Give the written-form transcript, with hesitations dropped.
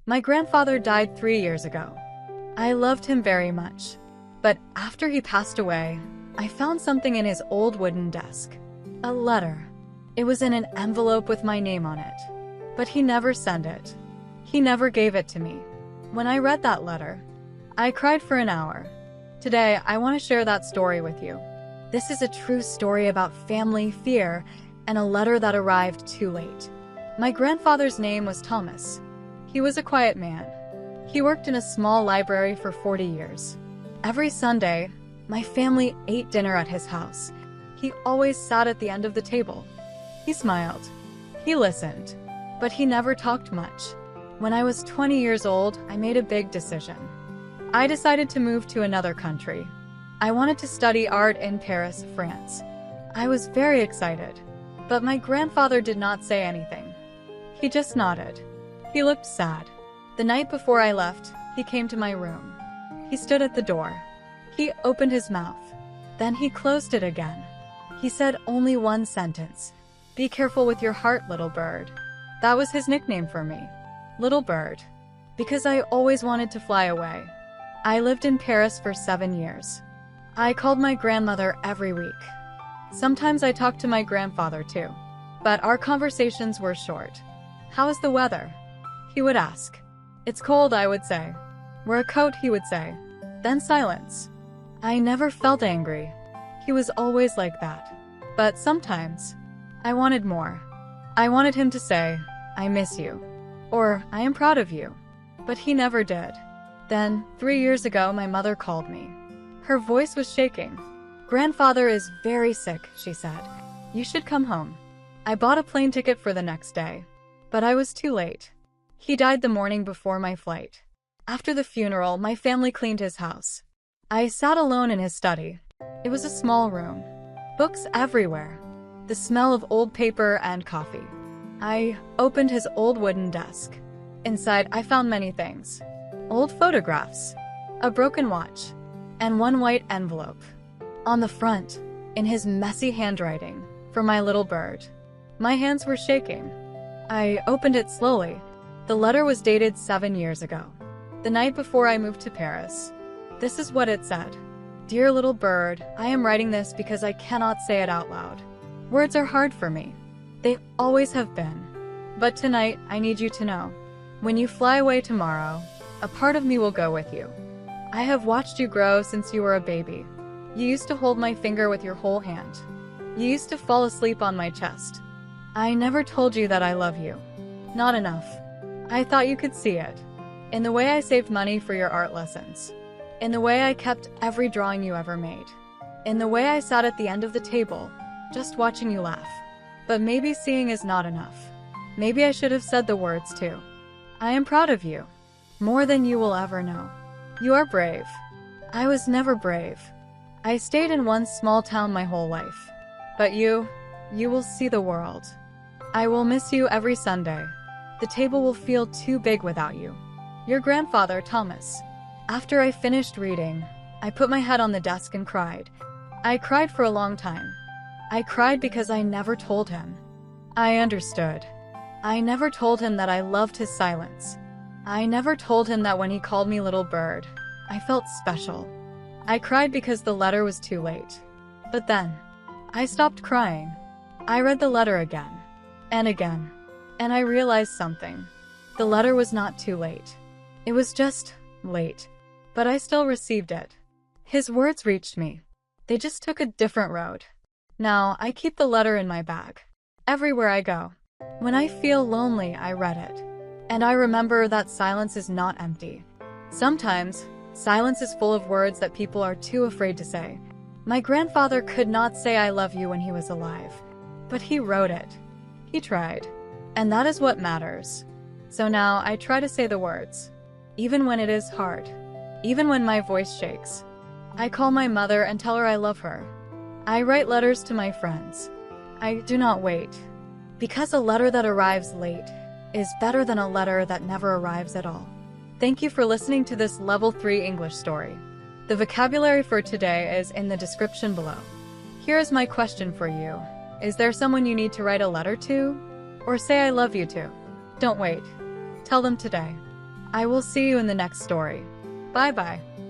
My grandfather died 3 years ago. I loved him very much. But after he passed away, I found something in his old wooden desk. A letter. It was in an envelope with my name on it. But he never sent it. He never gave it to me. When I read that letter, I cried for an hour. Today, I want to share that story with you. This is a true story about family, fear, and a letter that arrived too late. My grandfather's name was Thomas. He was a quiet man. He worked in a small library for 40 years. Every Sunday, my family ate dinner at his house. He always sat at the end of the table. He smiled. He listened. But he never talked much. When I was 20 years old, I made a big decision. I decided to move to another country. I wanted to study art in Paris, France. I was very excited. But my grandfather did not say anything. He just nodded. He looked sad. The night before I left, he came to my room. He stood at the door. He opened his mouth. Then he closed it again. He said only one sentence. "Be careful with your heart, little bird." That was his nickname for me. Little bird. Because I always wanted to fly away. I lived in Paris for 7 years. I called my grandmother every week. Sometimes I talked to my grandfather too. But our conversations were short. "How is the weather?" he would ask. "It's cold," I would say. "Wear a coat," he would say. Then silence. I never felt angry. He was always like that. But sometimes, I wanted more. I wanted him to say, "I miss you," or "I am proud of you." But he never did. Then, 3 years ago, my mother called me. Her voice was shaking. "Grandfather is very sick," she said. "You should come home." I bought a plane ticket for the next day. But I was too late. He died the morning before my flight. After the funeral, my family cleaned his house. I sat alone in his study. It was a small room. Books everywhere. The smell of old paper and coffee. I opened his old wooden desk. Inside, I found many things. Old photographs, a broken watch, and one white envelope. On the front, in his messy handwriting, for my little bird. My hands were shaking. I opened it slowly. The letter was dated 7 years ago. The night before I moved to Paris. This is what it said. "Dear little bird, I am writing this because I cannot say it out loud. Words are hard for me. They always have been. But tonight, I need you to know. When you fly away tomorrow, a part of me will go with you. I have watched you grow since you were a baby. You used to hold my finger with your whole hand. You used to fall asleep on my chest. I never told you that I love you. Not enough. I thought you could see it. In the way I saved money for your art lessons. In the way I kept every drawing you ever made. In the way I sat at the end of the table, just watching you laugh. But maybe seeing is not enough. Maybe I should have said the words too. I am proud of you. More than you will ever know. You are brave. I was never brave. I stayed in one small town my whole life. But you will see the world. I will miss you every Sunday. The table will feel too big without you. Your grandfather, Thomas." After I finished reading, I put my head on the desk and cried. I cried for a long time. I cried because I never told him. I understood. I never told him that I loved his silence. I never told him that when he called me little bird, I felt special. I cried because the letter was too late. But then, I stopped crying. I read the letter again. And again. And I realized something. The letter was not too late. It was just late. But I still received it. His words reached me. They just took a different road. Now, I keep the letter in my bag. Everywhere I go. When I feel lonely, I read it. And I remember that silence is not empty. Sometimes, silence is full of words that people are too afraid to say. My grandfather could not say "I love you" when he was alive. But he wrote it. He tried. And that is what matters. So now I try to say the words. Even when it is hard. Even when my voice shakes. I call my mother and tell her I love her. I write letters to my friends. I do not wait. Because a letter that arrives late is better than a letter that never arrives at all. Thank you for listening to this Level 3 English story. The vocabulary for today is in the description below. Here is my question for you. Is there someone you need to write a letter to? Or say "I love you" to? Don't wait. Tell them today. I will see you in the next story. Bye bye.